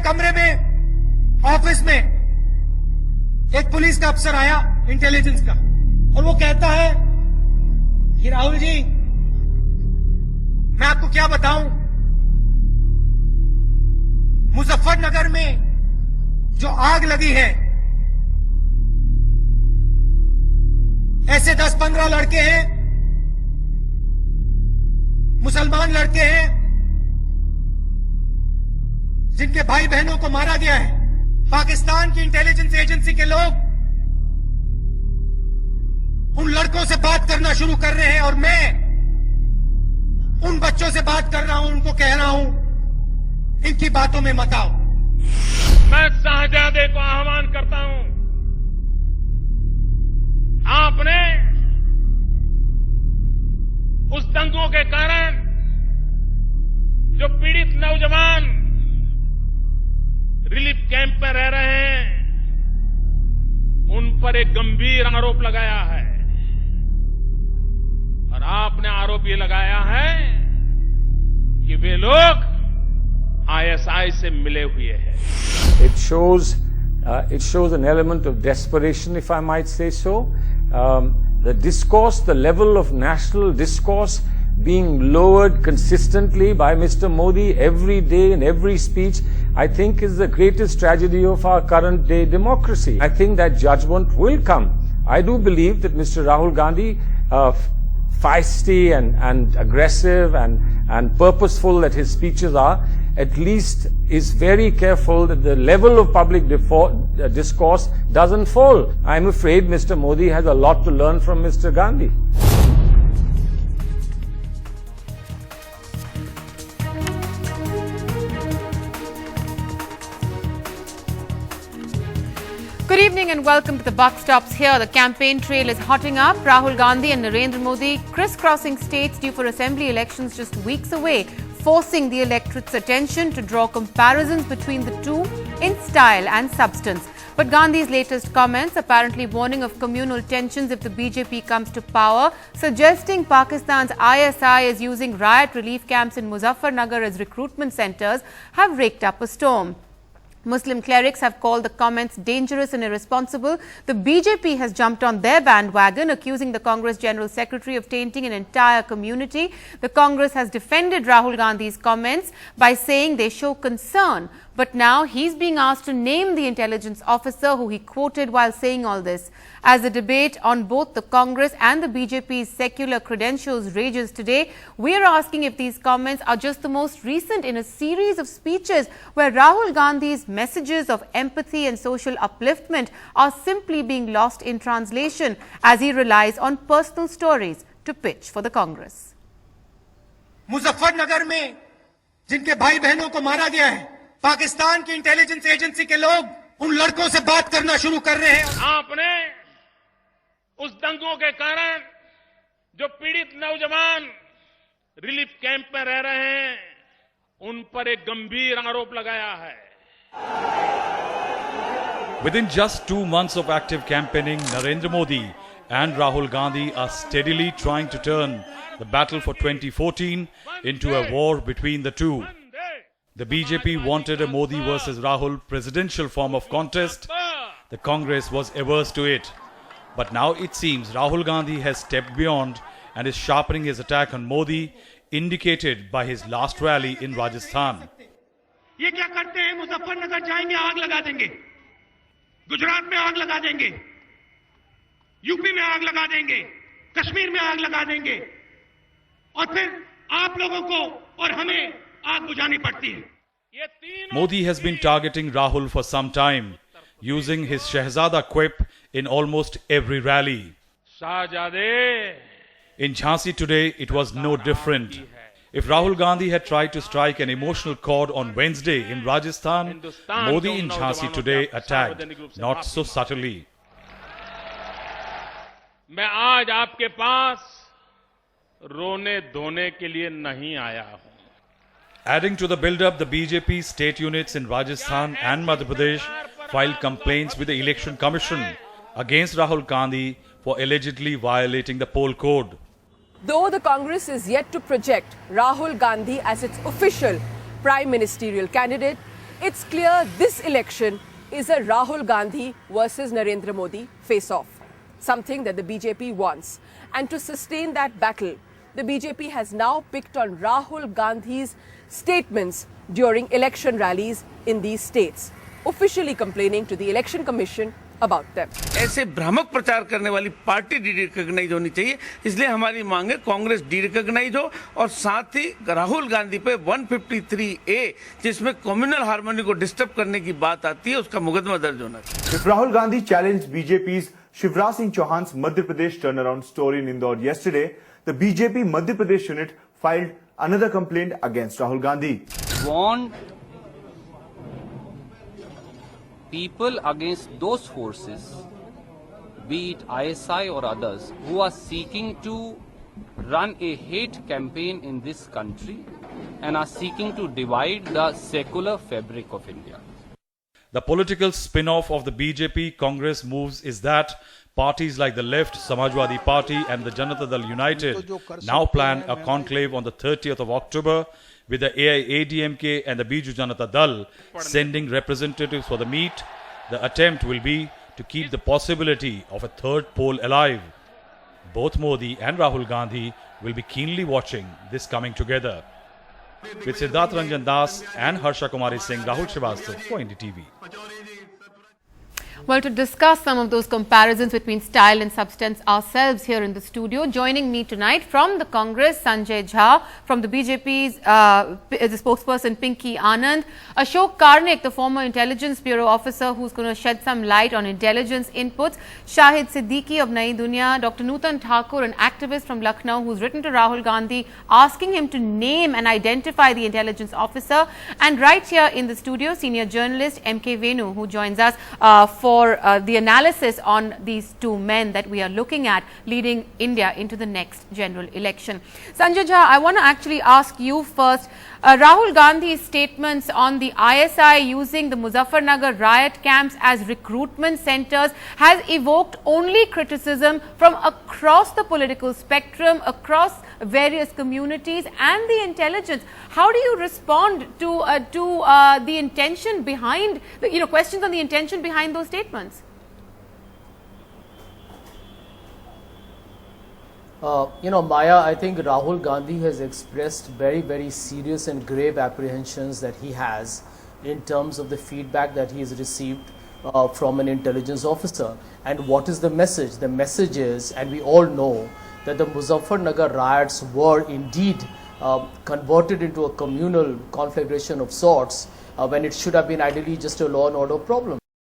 कमरे में ऑफिस में एक पुलिस का अफसर आया, इंटेलिजेंस का, और वो कहता है कि राहुल जी, मैं आपको क्या बताऊं, मुजफ्फरनगर में जो आग लगी है, ऐसे 10-15 लड़के हैं, मुसलमान लड़के हैं, जिनके भाई बहनों को मारा गया है। पाकिस्तान की इंटेलिजेंस एजेंसी के लोग उन लड़कों से बात करना शुरू कर रहे हैं और मैं उन बच्चों से बात कर रहा हूं, उनको कह रहा हूं, इनकी बातों में मत आओ। मैं शाहजादे को आह्वान करता हूं, आपने उस दंगों के कारण जो पीड़ित नौजवान रिलीफ कैंप में रह रहे हैं, उन पर एक गंभीर आरोप लगाया है और आपने आरोप ये लगाया है कि वे लोग आईएसआई से मिले हुए हैं। It shows an element of desperation, if I might say so. The discourse, the level of national discourse being lowered consistently by Mr. Modi every day in every speech, I think is the greatest tragedy of our current day democracy. I think that judgment will come. I do believe that Mr. Rahul Gandhi, feisty and aggressive and purposeful that his speeches are, at least is very careful that the level of public discourse doesn't fall. I'm afraid Mr. Modi has a lot to learn from Mr. Gandhi. Good evening and welcome to the Buck Stops Here. The campaign trail is hotting up. Rahul Gandhi and Narendra Modi crisscrossing states due for assembly elections just weeks away, forcing the electorate's attention to draw comparisons between the two in style and substance. But Gandhi's latest comments, apparently warning of communal tensions if the BJP comes to power, suggesting Pakistan's ISI is using riot relief camps in Muzaffarnagar as recruitment centres, have raked up a storm. Muslim clerics have called the comments dangerous and irresponsible. The BJP has jumped on their bandwagon, accusing the Congress General Secretary of tainting an entire community. The Congress has defended Rahul Gandhi's comments by saying they show concern. But now he's being asked to name the intelligence officer who he quoted while saying all this. As the debate on both the Congress and the BJP's secular credentials rages today, we are asking if these comments are just the most recent in a series of speeches where Rahul Gandhi's messages of empathy and social upliftment are simply being lost in translation as he relies on personal stories to pitch for the Congress. Muzaffarnagar में जिनके भाई बहनों को मारा गया है, पाकिस्तान की intelligence agency के लोग उन लड़कों से बात करना शुरू कर रहे हैं। आपने उस दंगों के कारण जो पीड़ित नौजवान रिलीफ कैंप में रह रहे हैं, उन पर एक गंभीर आरोप लगाया है। Within just 2 months of active campaigning, Narendra Modi and Rahul Gandhi are steadily trying to turn the battle for 2014 into a war between the two. The BJP wanted a Modi versus Rahul presidential form of contest. The Congress was averse to it. But now it seems Rahul Gandhi has stepped beyond and is sharpening his attack on Modi, indicated by his last rally in Rajasthan. ये क्या करते हैं? मुजफ्फरनगर जाएंगे, आग लगा देंगे, गुजरात में आग लगा देंगे, यूपी में आग लगा देंगे, कश्मीर में आग लगा देंगे और फिर आप लोगों को और हमें आग बुझानी पड़ती है। Modi has been targeting Rahul for some time, using his Shehzada quip in almost every rally. शाहजादे, In Jhansi today, it was no different. If Rahul Gandhi had tried to strike an emotional chord on Wednesday in Rajasthan, Modi in Jhansi today attacked, not so subtly. मैं आज आपके पास रोने धोने के लिए नहीं आया हूं। Adding to the build-up, the BJP state units in Rajasthan and Madhya Pradesh filed complaints with the Election Commission against Rahul Gandhi for allegedly violating the poll code. Though the Congress is yet to project Rahul Gandhi as its official prime ministerial candidate, It's clear this election is a Rahul Gandhi versus Narendra Modi face-off, something that the BJP wants. And to sustain that battle, the BJP has now picked on Rahul Gandhi's statements during election rallies in these states, officially complaining to the Election Commission about them. ऐसे भ्रामक प्रचार करने वाली party D-recognise होनी चाहिए, इसलिए हमारी मांग है कांग्रेस डी-रिकॉग्नाइज हो और साथ ही राहुल गांधी पे 153A जिसमें कम्युनल हार्मनी को डिस्टर्ब करने की बात आती है उसका मुकदमा दर्ज होना चाहिए. If Rahul Gandhi challenged BJP's Shivraj Singh Chauhan's Madhya Pradesh turnaround story in Indore yesterday, the BJP Madhya Pradesh unit filed another complaint against Rahul Gandhi. Want people against those forces, be it ISI or others, who are seeking to run a hate campaign in this country and are seeking to divide the secular fabric of India. The political spin-off of the BJP Congress moves is that parties like the left, Samajwadi Party and the Janata Dal United now plan a conclave on the 30th of October with the AIADMK and the Biju Janata Dal sending representatives for the meet. The attempt will be to keep the possibility of a third pole alive. Both Modi and Rahul Gandhi will be keenly watching this coming together. With Siddharth Ranjan Das and Harsha Kumari Singh, Rahul Srivastava for NDTV. Well, to discuss some of those comparisons between style and substance ourselves here in the studio, joining me tonight from the Congress, Sanjay Jha, from the BJP's the spokesperson Pinky Anand, Ashok Karnik, the former Intelligence Bureau officer who's going to shed some light on intelligence inputs, Shahid Siddiqui of Nai Dunya, Dr. Nutan Thakur, an activist from Lucknow who's written to Rahul Gandhi asking him to name and identify the intelligence officer, and right here in the studio, senior journalist M.K. Venu, who joins us for the analysis on these two men that we are looking at leading India into the next general election. Sanjay Jha, I want to actually ask you first. Rahul Gandhi's statements on the ISI using the Muzaffarnagar riot camps as recruitment centers has evoked only criticism from across the political spectrum, across various communities and the intelligence. How do you respond to the intention behind, questions on the intention behind those statements? Maya, I think Rahul Gandhi has expressed very, very serious and grave apprehensions that he has in terms of the feedback that he has received from an intelligence officer. And what is the message? The message is, and we all know, that the Muzaffarnagar riots were indeed converted into a communal conflagration of sorts when it should have been ideally just a law and order problem.